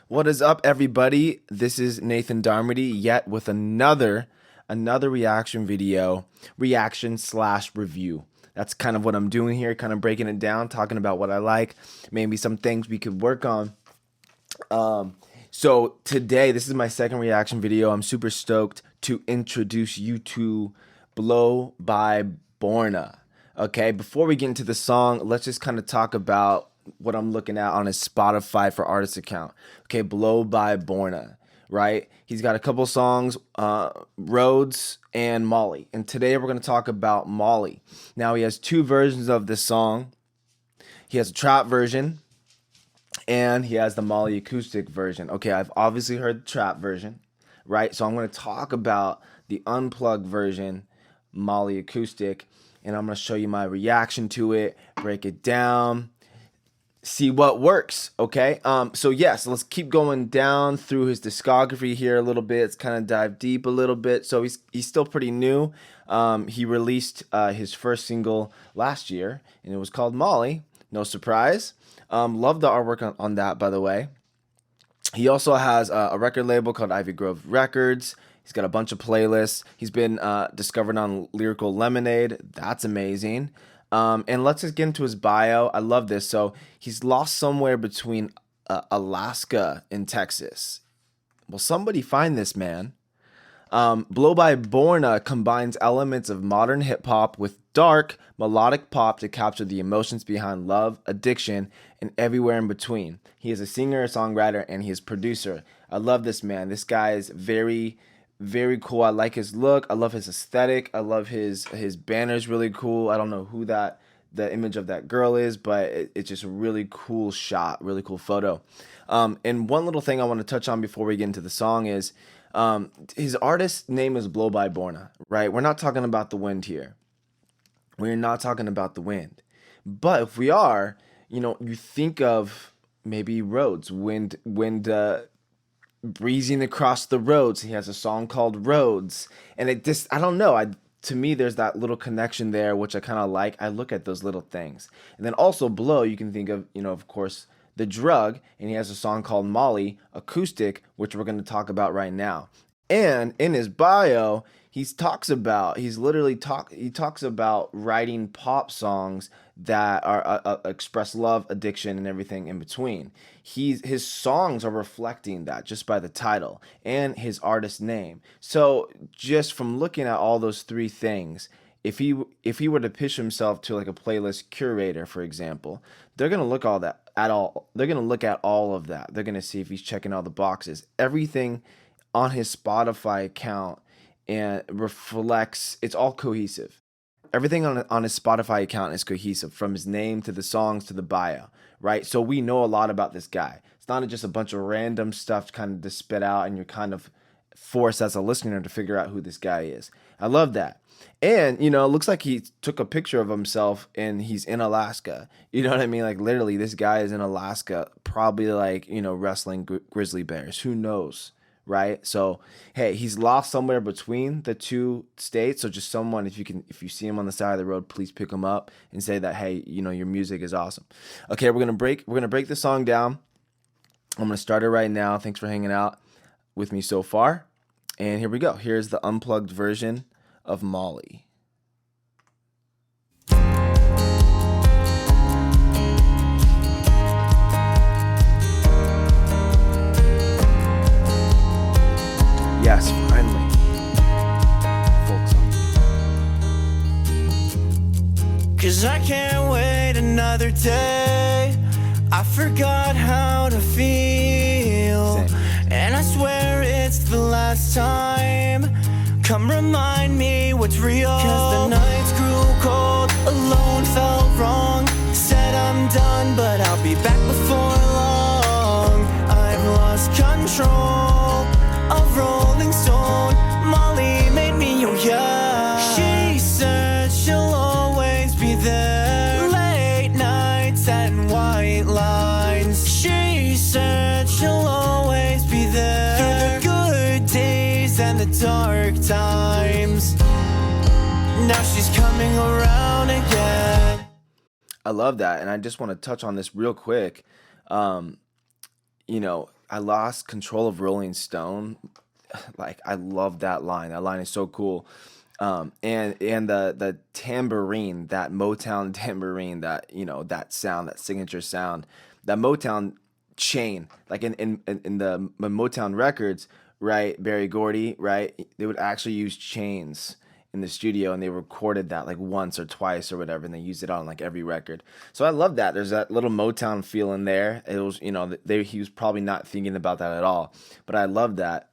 What is up, everybody? This is Nathan Darmody, yet with another reaction slash review. That's kind of what I'm doing here, kind of breaking it down, talking about what I like, maybe some things we could work on. So today, this is my second reaction video. I'm super stoked to introduce you to Blowbyborna. Okay, before we get into the song, let's just kind of talk about what I'm looking at on his Spotify for artist account. Okay, Blowbyborna, right? He's got a couple songs, Rhodes and Molly. And today we're going to talk about Molly. Now he has two versions of this song. He has a trap version and he has the Molly acoustic version. Okay, I've obviously heard the trap version, right? So I'm going to talk about the unplugged version, Molly acoustic, and I'm going to show you my reaction to it, break it down, see what works. Okay, so let's keep going down through his discography here a little bit. Let's kind of dive deep a little bit. So he's still pretty new. He released his first single last year and it was called Molly. No surprise. Love the artwork on that, by the way. He also has a record label called Ivy Grove Records. He's got a bunch of playlists. He's been discovered on Lyrical Lemonade. That's amazing. And let's just get into his bio. I love this. So he's lost somewhere between Alaska and Texas. Will somebody find this man? Blowbyborna combines elements of modern hip-hop with dark, melodic pop to capture the emotions behind love, addiction, and everywhere in between. He is a singer, a songwriter, and he is a producer. I love this man. This guy is very cool. I like his look. I love his aesthetic. I love his banner's really cool. I don't know who the image of that girl is, but it's just a really cool shot, really cool photo. And one little thing I want to touch on before we get into the song is his artist name is Blowbyborna, right? We're not talking about the wind here. We're not talking about the wind. But if we are, you think of maybe roads, wind breezing across the roads. He has a song called Roads, and it just, I don't know, to me there's that little connection there which I kind of like. I look at those little things. And then also Blow, you can think of, of course, the drug, and he has a song called Molly Acoustic, which we're going to talk about right now. And in his bio, he talks about writing pop songs that are express love, addiction, and everything in between. His songs are reflecting that just by the title and his artist name. So just from looking at all those three things, if he were to pitch himself to like a playlist curator, for example, they're gonna look They're gonna look at all of that. They're gonna see if he's checking all the boxes. Everything on his Spotify account and reflects, it's all cohesive. Everything on his Spotify account is cohesive, from his name to the songs to the bio, right? So we know a lot about this guy. It's not just a bunch of random stuff kind of to spit out and you're kind of forced as a listener to figure out who this guy is. I love that. And, it looks like he took a picture of himself and he's in Alaska. You know what I mean? Like literally this guy is in Alaska, probably like, wrestling grizzly bears. Who knows? Right? So, hey, he's lost somewhere between the two states. So just someone, if you see him on the side of the road, please pick him up and say that, hey, your music is awesome. Okay, we're gonna break the song down. I'm gonna start it right now. Thanks for hanging out with me so far. And here we go. Here's the unplugged version of Molly. Yes, finally. Folk song. 'Cause I can't wait another day. I forgot how to feel. Same. And I swear it's the last time. Come remind me what's real. 'Cause the nights grew cold, alone felt wrong. Said I'm done, but I'll be back before long. I've lost control of Rolling Stone. Molly made me oh yeah. She said she'll always be there. Late nights and white lines. She said she'll always be there. Through the good days and the dark times. Now she's coming around again. I love that, and I just want to touch on this real quick. You know, I lost control of Rolling Stone. Like I love that line. That line is so cool. And the tambourine, that Motown tambourine, that that sound, that signature sound, that Motown chain, like in the Motown records, right? Barry Gordy, right? They would actually use chains in the studio, and they recorded that like once or twice or whatever, and they used it on like every record. So I love that. There's that little Motown feel in there. It was, he was probably not thinking about that at all, but I love that.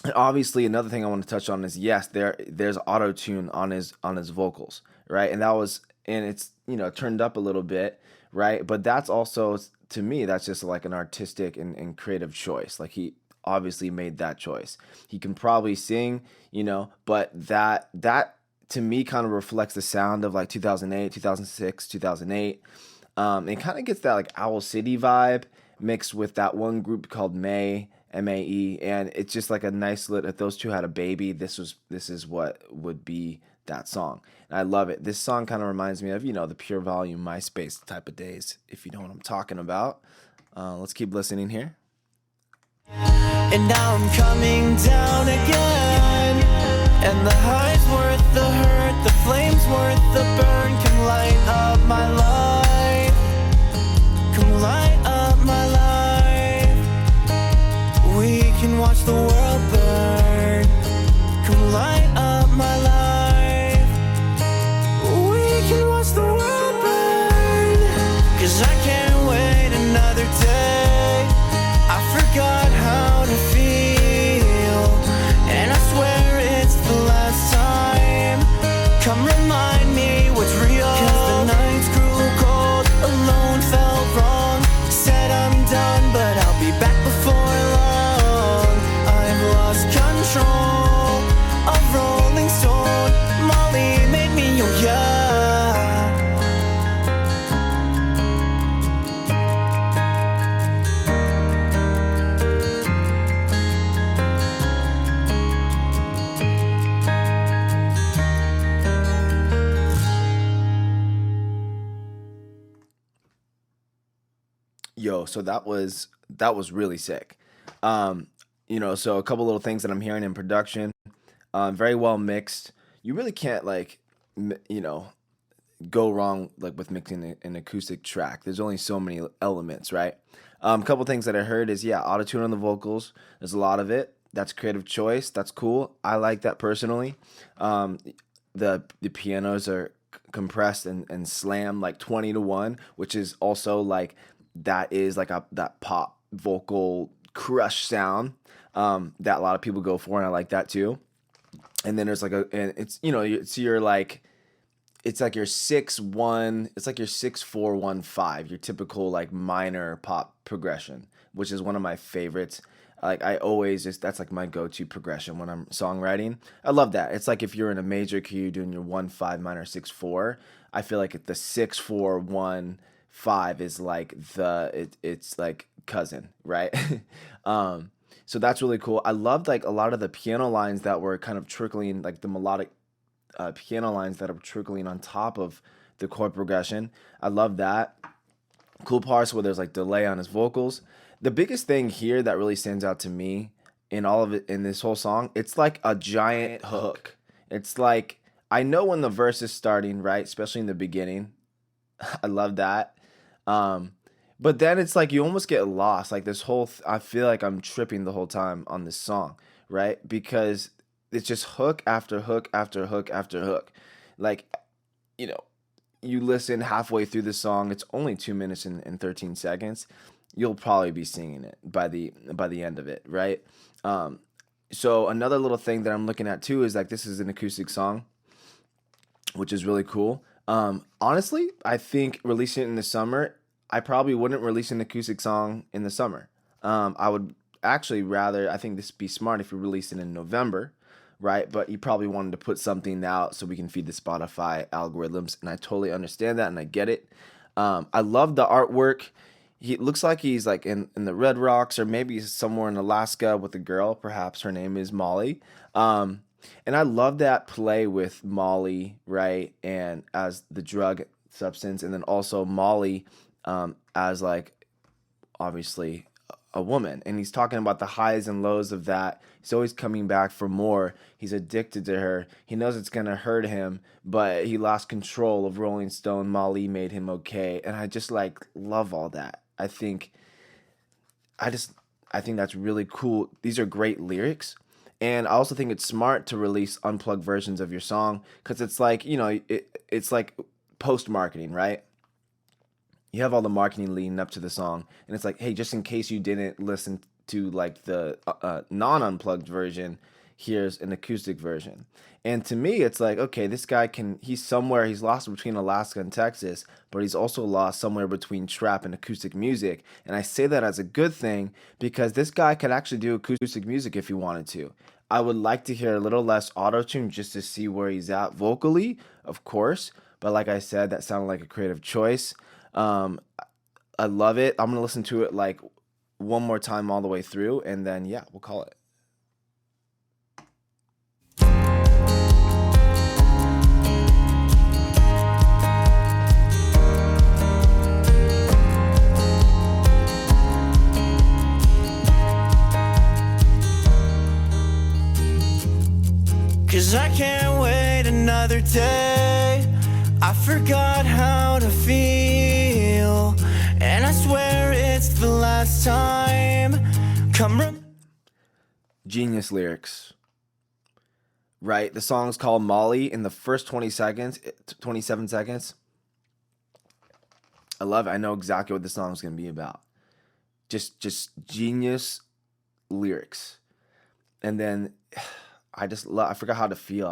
And obviously, another thing I want to touch on is, yes, there's auto tune on his vocals, right? And it's turned up a little bit, right? But that's also, to me, that's just like an artistic and creative choice. Like he obviously made that choice. He can probably sing, but that to me kind of reflects the sound of like 2008, 2006, 2008. It kind of gets that like Owl City vibe mixed with that one group called May, MAE, and it's just like a nice lit. If those two had a baby, this is what would be that song. And I love it. This song kind of reminds me of the Pure Volume MySpace type of days, if you know what I'm talking about. Let's keep listening here. And now I'm coming down again, and the high's worth the hurt, the flame's worth the burn. Come light up my life, come light up my life. We can watch the world burn. Come light up my life. We can watch the world burn. 'Cause I can't wait another day. I forgot how to feel, and I swear it's the last time. Come remind me what's real. 'Cause the nights grew cold, alone felt wrong. Said I'm done, but I'll be back before long. I've lost control of Rolling Stone. Molly made me your Yo, so that was really sick. So a couple little things that I'm hearing in production, very well mixed. You really can't like, go wrong like with mixing an acoustic track. There's only so many elements, right? A couple things that I heard is, yeah, auto tune on the vocals. There's a lot of it. That's creative choice. That's cool. I like that personally. The pianos are compressed and slammed like 20-1, which is also like that is like that pop vocal crush sound that a lot of people go for, and I like that too. And then there's like and it's it's your like it's like your 6-1, it's like your 6-4-1-5, your typical like minor pop progression, which is one of my favorites. Like I always that's like my go-to progression when I'm songwriting. I love that. It's like if you're in a major key, you're doing your 1-5 minor 6-4. I feel like the 6-4-1-5 is like it's like cousin, right? So that's really cool. I loved like a lot of the piano lines that were kind of trickling, like the melodic piano lines that are trickling on top of the chord progression. I love that. Cool parts where there's like delay on his vocals. The biggest thing here that really stands out to me in all of it, in this whole song, it's like a giant hook. It's like, I know when the verse is starting, right? Especially in the beginning. I love that. But then it's like you almost get lost. Like this whole, I feel like I'm tripping the whole time on this song, right? Because it's just hook after hook after hook after hook. Like, you listen halfway through the song. It's only 2 minutes and 13 seconds. You'll probably be singing it by the end of it, right? So another little thing that I'm looking at too is like this is an acoustic song, which is really cool. Honestly, I think releasing it in the summer, I probably wouldn't release an acoustic song in the summer. I would actually rather, I think this would be smart if you release it in November, right? But you probably wanted to put something out so we can feed the Spotify algorithms, and I totally understand that and I get it. I love the artwork. He looks like he's like in the Red Rocks, or maybe somewhere in Alaska with a girl. Perhaps her name is Molly. And I love that play with Molly, right? And as the drug substance, and then also Molly as like obviously a woman, and he's talking about the highs and lows of that. He's always coming back for more. He's addicted to her. He knows it's gonna hurt him, but he lost control of Rolling Stone. Molly made him okay, and I just like love all that. I just I think that's really cool. These are great lyrics. And I also think it's smart to release unplugged versions of your song because it's like, it's like post marketing, right? You have all the marketing leading up to the song, and it's like, hey, just in case you didn't listen to like the non unplugged version, here's an acoustic version. And to me, it's like, okay, this guy he's somewhere, he's lost between Alaska and Texas, but he's also lost somewhere between trap and acoustic music. And I say that as a good thing because this guy could actually do acoustic music if he wanted to. I would like to hear a little less auto tune just to see where he's at vocally, of course. But like I said, that sounded like a creative choice. Um, I love it. I'm gonna listen to it like one more time all the way through, and then yeah, we'll call it. Cause I can't wait another day. I forgot how to feel, and I swear it's the last time. Genius lyrics, right? The song's called Molly. In the first 27 seconds, I love it. I know exactly what the song's gonna be about. Just genius lyrics, and then I forgot how to feel.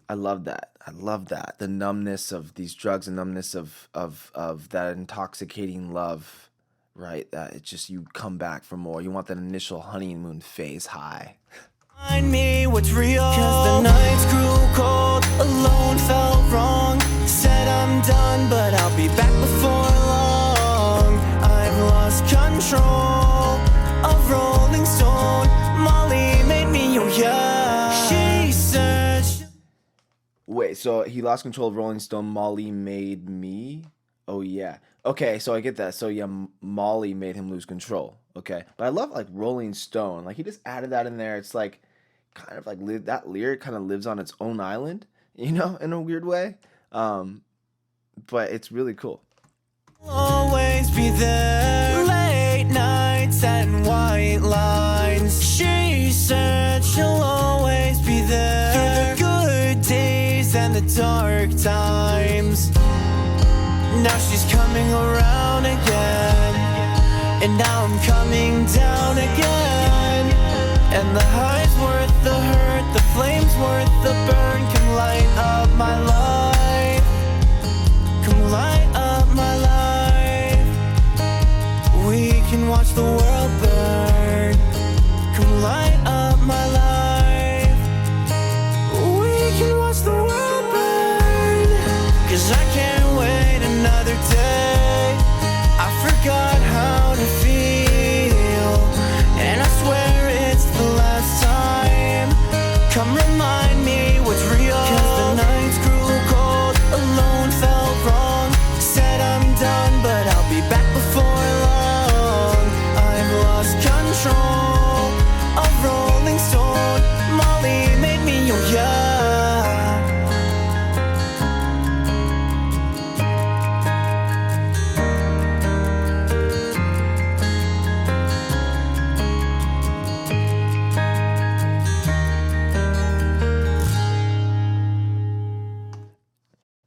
I love that. I love that. The numbness of these drugs, and numbness of that intoxicating love, right? That it's just you come back for more. You want that initial honeymoon phase high. Find me what's real. Cause the nights grew cold, alone felt wrong. Said I'm done, but I'll be back before long. I've lost control of Rolling Stone. Molly made me, oh yeah. She said Wait, so he lost control of Rolling Stone. Molly made me. Oh yeah. Okay, so I get that. So yeah, Molly made him lose control. Okay, but I love like Rolling Stone. Like he just added that in there. It's like kind of like that lyric kind of lives on its own island, in a weird way. But it's really cool. always be there. Late nights and white lines. She said she'll always be there. Through the good days and the dark times. Now she's coming around again, and now I'm coming down again. And the high's worth the hurt, the flame's worth the burn. Come light up my life. Come light up my life. We can watch the world burn. Come light up my life. We can watch the world burn. Cause I can't wait another day. I forgot how to feel, and I swear it's the last time. Come remind me what's real. Cause the nights grew cold, alone felt wrong. Said I'm done, but I'll be back before long. I've lost control of Rolling Stone. Molly made me, oh yeah.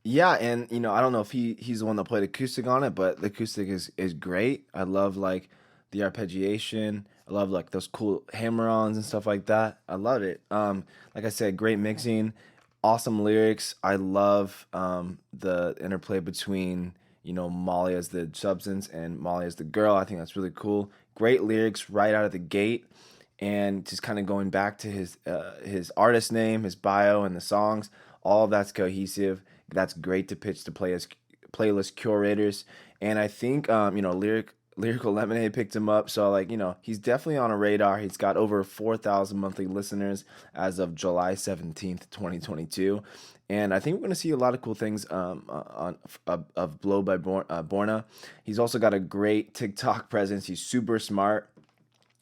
Yeah, and I don't know if he's the one that played acoustic on it, but the acoustic is great. I love like the arpeggiation. I love like those cool hammer-ons and stuff like that. I love it. Like I said, great mixing, awesome lyrics. I love the interplay between Molly as the substance and Molly as the girl. I think that's really cool. Great lyrics right out of the gate, and just kind of going back to his artist name, his bio, and the songs. All of that's cohesive. That's great to pitch to playlist curators, and I think Lyrical Lemonade picked him up. So like, he's definitely on a radar. He's got over 4,000 monthly listeners as of July 17th, 2022. And I think we're going to see a lot of cool things of Blow by Borna. He's also got a great TikTok presence. He's super smart.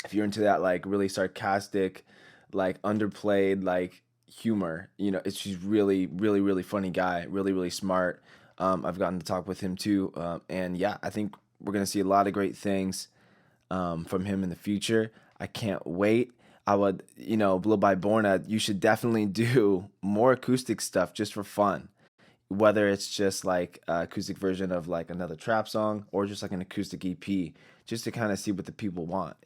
If you're into that like really sarcastic, like underplayed like humor, it's just really, really, really funny guy, really, really smart. I've gotten to talk with him too, and yeah, I think we're gonna see a lot of great things from him in the future. I can't wait. I would, Blow by Borna, you should definitely do more acoustic stuff just for fun. Whether it's just like an acoustic version of like another trap song or just like an acoustic EP, just to kind of see what the people want.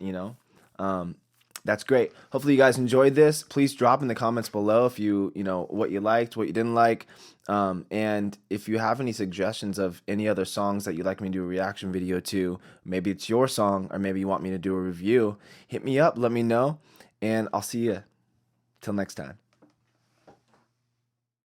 Um, that's great. Hopefully you guys enjoyed this. Please drop in the comments below if what you liked, what you didn't like. And if you have any suggestions of any other songs that you'd like me to do a reaction video to, maybe it's your song or maybe you want me to do a review, hit me up, let me know, and I'll see you till next time.